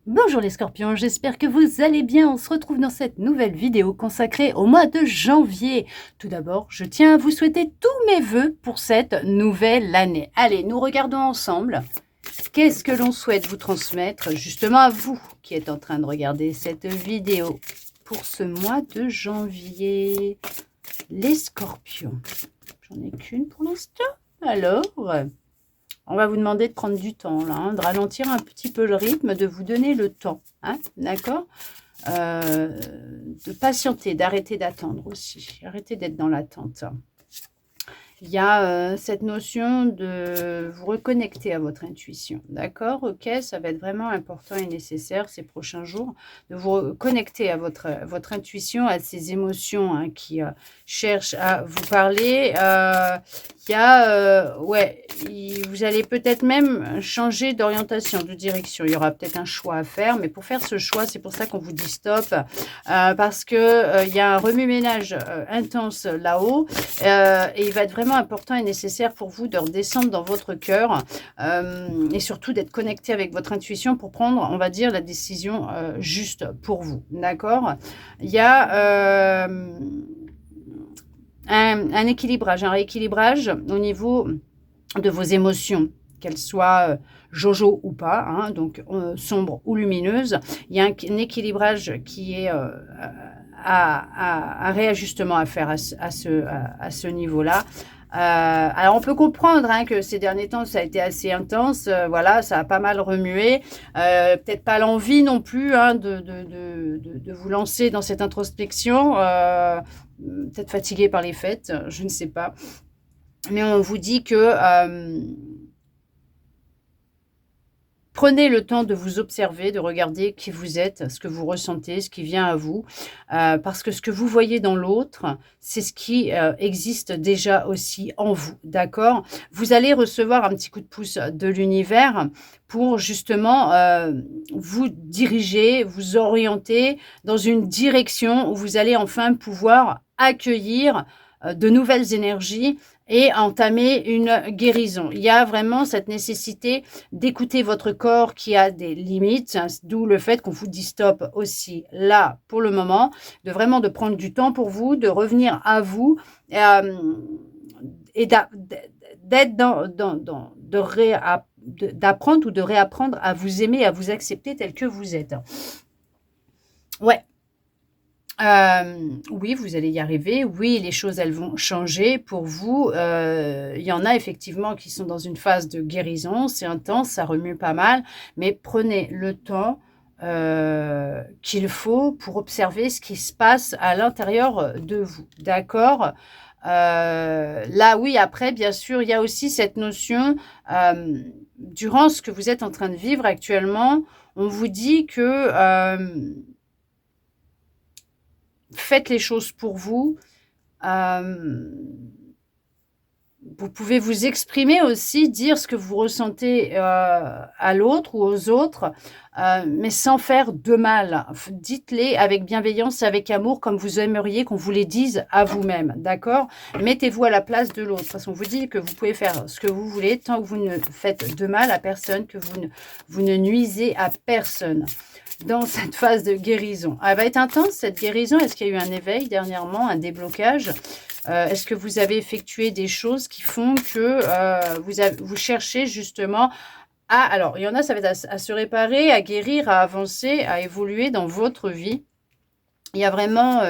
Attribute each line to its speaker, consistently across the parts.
Speaker 1: Bonjour les scorpions, j'espère que vous allez bien. On se retrouve dans cette nouvelle vidéo consacrée au mois de janvier. Tout d'abord, je tiens à vous souhaiter tous mes vœux pour cette nouvelle année. Allez, nous regardons ensemble. Qu'est-ce que l'on souhaite vous transmettre justement à vous qui êtes en train de regarder cette vidéo pour ce mois de janvier? Les scorpions. J'en ai qu'une pour l'instant. Alors, on va vous demander de prendre du temps, là, de ralentir un petit peu le rythme, de vous donner le temps, hein, d'accord, de patienter, d'arrêter d'attendre aussi. Arrêtez d'être dans l'attente. Il y a cette notion de vous reconnecter à votre intuition, d'accord? Ok, ça va être vraiment important et nécessaire ces prochains jours de vous reconnecter à votre intuition, à ces émotions hein, qui cherchent à vous parler. Il y a, ouais, vous allez peut-être même changer d'orientation, de direction. Il y aura peut-être un choix à faire, mais pour faire ce choix, c'est pour ça qu'on vous dit stop, parce que il y a un remue-ménage intense là-haut, et il va être vraiment important et nécessaire pour vous de redescendre dans votre cœur, et surtout d'être connecté avec votre intuition pour prendre, on va dire, la décision juste pour vous, d'accord? Il y a un équilibrage, un rééquilibrage au niveau de vos émotions, qu'elles soient jojo ou pas, hein, donc sombre ou lumineuse. Il y a un équilibrage qui est un réajustement à faire à ce niveau-là. Alors on peut comprendre hein, que ces derniers temps ça a été assez intense, voilà, ça a pas mal remué, peut-être pas l'envie non plus hein, de vous lancer dans cette introspection, peut-être fatigué par les fêtes, je ne sais pas, mais on vous dit que prenez le temps de vous observer, de regarder qui vous êtes, ce que vous ressentez, ce qui vient à vous, parce que ce que vous voyez dans l'autre, c'est ce qui existe déjà aussi en vous, d'accord? Vous allez recevoir un petit coup de pouce de l'univers pour justement vous diriger, vous orienter dans une direction où vous allez enfin pouvoir accueillir de nouvelles énergies et entamer une guérison. Il y a vraiment cette nécessité d'écouter votre corps qui a des limites, hein, d'où le fait qu'on vous dit stop aussi là pour le moment, de vraiment de prendre du temps pour vous, de revenir à vous et d'être d'apprendre ou de réapprendre à vous aimer, à vous accepter tel que vous êtes. Ouais, oui, vous allez y arriver. Oui, les choses, elles vont changer pour vous. Il y en a effectivement qui sont dans une phase de guérison. C'est intense, ça remue pas mal. Mais prenez le temps qu'il faut pour observer ce qui se passe à l'intérieur de vous. D'accord? Là, oui, après, bien sûr, il y a aussi cette notion, durant ce que vous êtes en train de vivre actuellement, on vous dit que faites les choses pour vous. Vous pouvez vous exprimer aussi, dire ce que vous ressentez à l'autre ou aux autres, mais sans faire de mal. Dites-les avec bienveillance, avec amour, comme vous aimeriez qu'on vous les dise à vous-même, d'accord? Mettez-vous à la place de l'autre, parce qu'on vous dit que vous pouvez faire ce que vous voulez, tant que vous ne faites de mal à personne, que vous ne nuisez à personne. Dans cette phase de guérison. Elle va être intense, cette guérison. Est-ce qu'il y a eu un éveil dernièrement, un déblocage? Est-ce que vous avez effectué des choses qui font que vous cherchez justement à... Alors, il y en a, ça va être à se réparer, à guérir, à avancer, à évoluer dans votre vie. Il y a vraiment...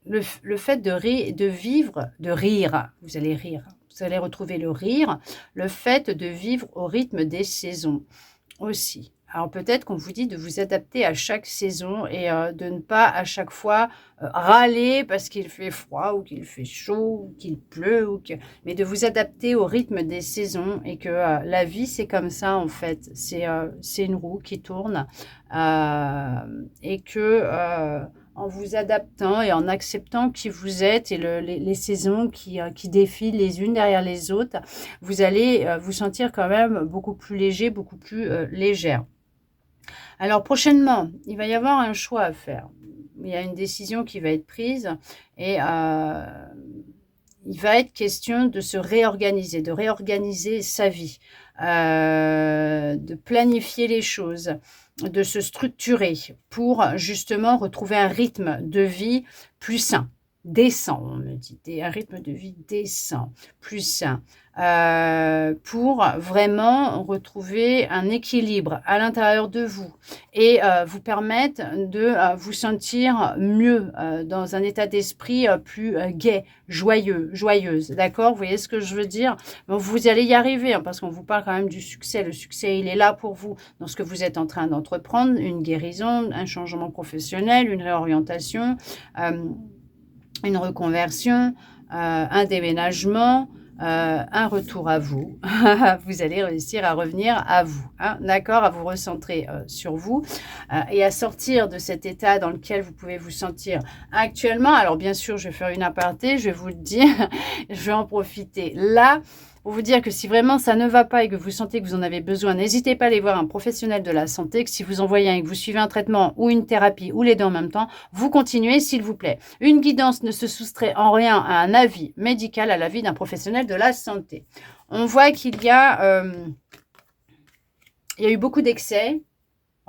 Speaker 1: le fait de vivre, de rire, vous allez rire, vous allez retrouver le rire, le fait de vivre au rythme des saisons aussi. Alors peut-être qu'on vous dit de vous adapter à chaque saison et de ne pas à chaque fois râler parce qu'il fait froid ou qu'il fait chaud ou qu'il pleut, mais de vous adapter au rythme des saisons et que la vie c'est comme ça en fait, c'est une roue qui tourne et que en vous adaptant et en acceptant qui vous êtes et les saisons qui défilent les unes derrière les autres, vous allez vous sentir quand même beaucoup plus léger, beaucoup plus légère. Alors prochainement, il va y avoir un choix à faire. Il y a une décision qui va être prise et il va être question de se réorganiser, de réorganiser sa vie, de planifier les choses, de se structurer pour justement retrouver un rythme de vie plus sain, décent, on me dit, un rythme de vie décent, plus sain, pour vraiment retrouver un équilibre à l'intérieur de vous et vous permettre de vous sentir mieux, dans un état d'esprit plus gai, joyeux, joyeuse, d'accord? Vous voyez ce que je veux dire? Bon, vous allez y arriver, hein, parce qu'on vous parle quand même du succès. Le succès, il est là pour vous dans ce que vous êtes en train d'entreprendre, une guérison, un changement professionnel, une réorientation, une reconversion, un déménagement, un retour à vous. Vous allez réussir à revenir à vous, hein, d'accord, à vous recentrer sur vous et à sortir de cet état dans lequel vous pouvez vous sentir actuellement. Alors bien sûr, je vais faire une aparté, je vais vous le dire, je vais en profiter là pour vous dire que si vraiment ça ne va pas et que vous sentez que vous en avez besoin, n'hésitez pas à aller voir un professionnel de la santé, que si vous en voyez un et que vous suivez un traitement ou une thérapie ou les deux en même temps, vous continuez s'il vous plaît. Une guidance ne se soustrait en rien à un avis médical, à l'avis d'un professionnel de la santé. On voit qu'il y a eu beaucoup d'excès.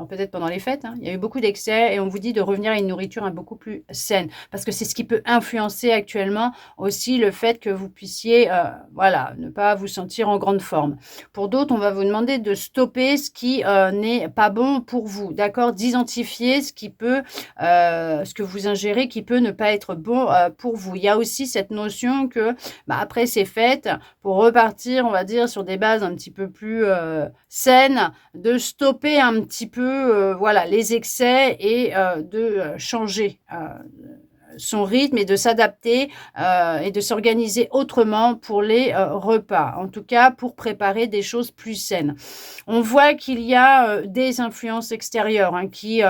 Speaker 1: Peut-être pendant les fêtes, hein, il y a eu beaucoup d'excès et on vous dit de revenir à une nourriture beaucoup plus saine parce que c'est ce qui peut influencer actuellement aussi le fait que vous puissiez voilà, ne pas vous sentir en grande forme. Pour d'autres, on va vous demander de stopper ce qui n'est pas bon pour vous, d'accord? D'identifier ce qui peut, ce que vous ingérez qui peut ne pas être bon pour vous. Il y a aussi cette notion que après ces fêtes, pour repartir, on va dire, sur des bases un petit peu plus saines, de stopper un petit peu voilà, les excès et de changer son rythme et de s'adapter et de s'organiser autrement pour les repas, en tout cas pour préparer des choses plus saines. On voit qu'il y a des influences extérieures hein, qui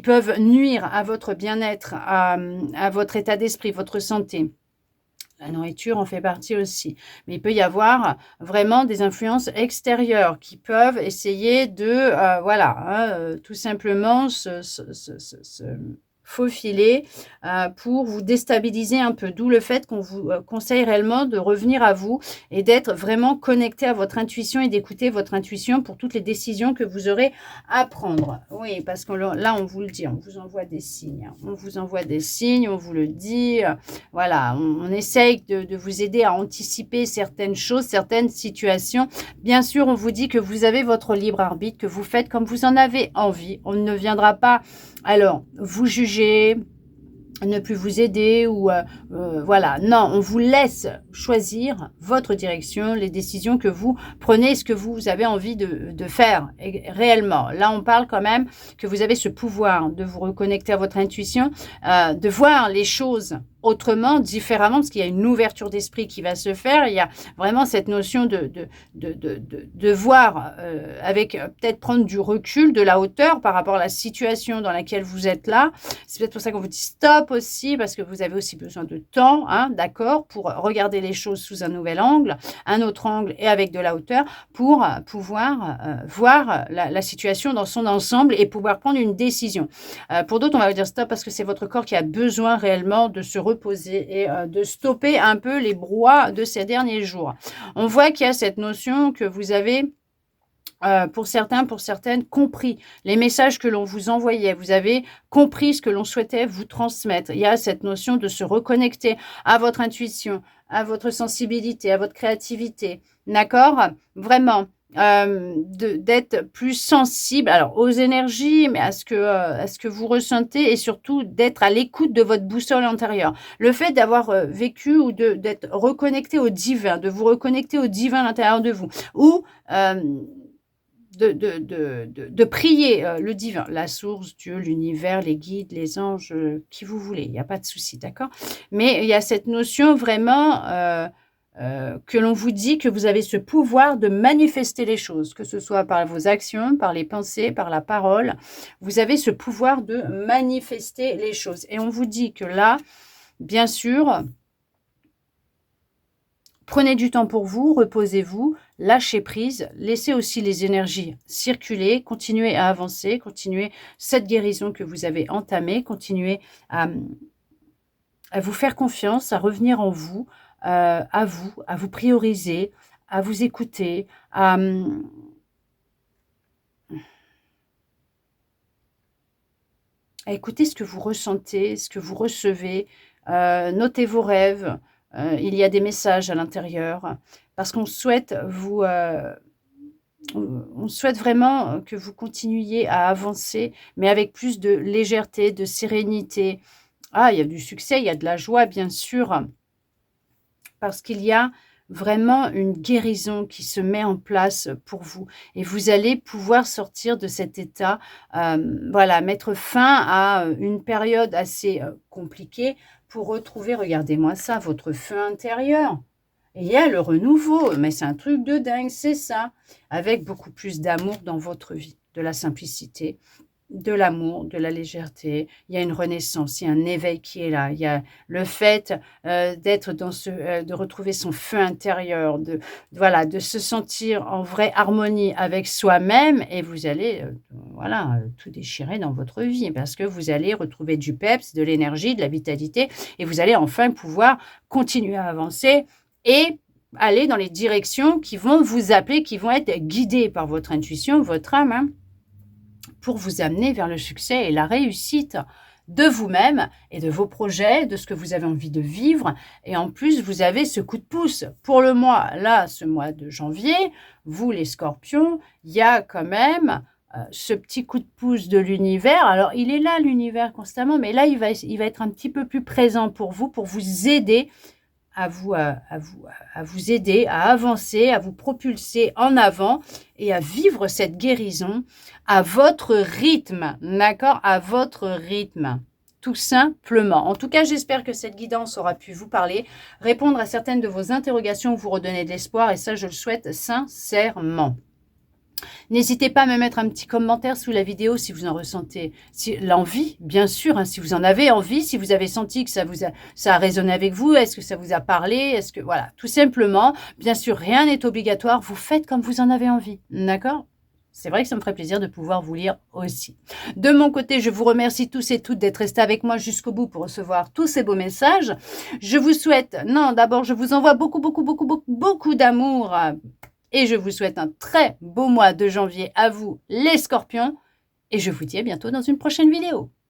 Speaker 1: peuvent nuire à votre bien-être, à votre état d'esprit, votre santé. La nourriture en fait partie aussi. Mais il peut y avoir vraiment des influences extérieures qui peuvent essayer de, voilà, hein, tout simplement se faufiler pour vous déstabiliser un peu. D'où le fait qu'on vous conseille réellement de revenir à vous et d'être vraiment connecté à votre intuition et d'écouter votre intuition pour toutes les décisions que vous aurez à prendre. Oui, parce que là, on vous le dit, on vous envoie des signes. On vous envoie des signes, on vous le dit. Voilà, on essaye de vous aider à anticiper certaines choses, certaines situations. Bien sûr, on vous dit que vous avez votre libre arbitre, que vous faites comme vous en avez envie. On ne viendra pas, alors, vous juger, ne plus vous aider ou voilà. Non, on vous laisse choisir votre direction, les décisions que vous prenez, ce que vous avez envie de faire réellement. Là, on parle quand même que vous avez ce pouvoir de vous reconnecter à votre intuition, de voir les choses autrement, différemment, parce qu'il y a une ouverture d'esprit qui va se faire. Il y a vraiment cette notion de voir avec peut-être prendre du recul, de la hauteur par rapport à la situation dans laquelle vous êtes là. C'est peut-être pour ça qu'on vous dit stop aussi, parce que vous avez aussi besoin de temps, hein, d'accord, pour regarder les choses sous un nouvel angle, un autre angle et avec de la hauteur pour pouvoir voir la situation dans son ensemble et pouvoir prendre une décision. Pour d'autres, on va vous dire stop parce que c'est votre corps qui a besoin réellement de se reposer et de stopper un peu les brouhahs de ces derniers jours. On voit qu'il y a cette notion que vous avez pour certains, pour certaines, compris les messages que l'on vous envoyait. Vous avez compris ce que l'on souhaitait vous transmettre. Il y a cette notion de se reconnecter à votre intuition, à votre sensibilité, à votre créativité. D'accord? Vraiment. D'être plus sensible alors aux énergies, mais à ce que vous ressentez et surtout d'être à l'écoute de votre boussole intérieure. Le fait d'avoir vécu ou d'être reconnecté au divin, de vous reconnecter au divin à l'intérieur de vous, ou de prier le divin, la source, Dieu, l'univers, les guides, les anges, qui vous voulez, il n'y a pas de souci, d'accord? Mais il y a cette notion vraiment que l'on vous dit que vous avez ce pouvoir de manifester les choses, que ce soit par vos actions, par les pensées, par la parole. Vous avez ce pouvoir de manifester les choses. Et on vous dit que là, bien sûr, prenez du temps pour vous, reposez-vous, lâchez prise, laissez aussi les énergies circuler, continuez à avancer, continuez cette guérison que vous avez entamée, continuez à vous faire confiance, à revenir en vous, à vous prioriser, à vous écouter, à écouter ce que vous ressentez, ce que vous recevez. Notez vos rêves. Il y a des messages à l'intérieur parce qu'on souhaite on souhaite vraiment que vous continuiez à avancer, mais avec plus de légèreté, de sérénité. Ah, il y a du succès, il y a de la joie, bien sûr, parce qu'il y a vraiment une guérison qui se met en place pour vous et vous allez pouvoir sortir de cet état, voilà, mettre fin à une période assez compliquée pour retrouver, regardez-moi ça, votre feu intérieur. Et il y a le renouveau, mais c'est un truc de dingue, c'est ça, avec beaucoup plus d'amour dans votre vie, de la simplicité, de l'amour, de la légèreté. Il y a une renaissance, il y a un éveil qui est là. Il y a le fait d'être dans de retrouver son feu intérieur, voilà, de se sentir en vraie harmonie avec soi-même, et vous allez, voilà, tout déchirer dans votre vie parce que vous allez retrouver du peps, de l'énergie, de la vitalité, et vous allez enfin pouvoir continuer à avancer et aller dans les directions qui vont vous appeler, qui vont être guidées par votre intuition, votre âme, hein, pour vous amener vers le succès et la réussite de vous-même et de vos projets, de ce que vous avez envie de vivre. Et en plus, vous avez ce coup de pouce. Pour le mois, là, ce mois de janvier, vous les scorpions, il y a quand même ce petit coup de pouce de l'univers. Alors, il est là, l'univers, constamment, mais là, il va être un petit peu plus présent pour vous aider à vous aider à avancer, à vous propulser en avant et à vivre cette guérison à votre rythme, d'accord? À votre rythme, tout simplement. En tout cas, j'espère que cette guidance aura pu vous parler, répondre à certaines de vos interrogations, vous redonner de l'espoir, et ça, je le souhaite sincèrement. N'hésitez pas à me mettre un petit commentaire sous la vidéo si vous en ressentez l'envie, bien sûr, hein, si vous en avez envie, si vous avez senti que ça a résonné avec vous, est-ce que ça vous a parlé, est-ce que, voilà, tout simplement, bien sûr, rien n'est obligatoire, vous faites comme vous en avez envie, d'accord? C'est vrai que ça me ferait plaisir de pouvoir vous lire aussi. De mon côté, je vous remercie tous et toutes d'être restés avec moi jusqu'au bout pour recevoir tous ces beaux messages. Je vous souhaite, non, d'abord, je vous envoie beaucoup d'amour. Et je vous souhaite un très beau mois de janvier à vous, les scorpions. Et je vous dis à bientôt dans une prochaine vidéo.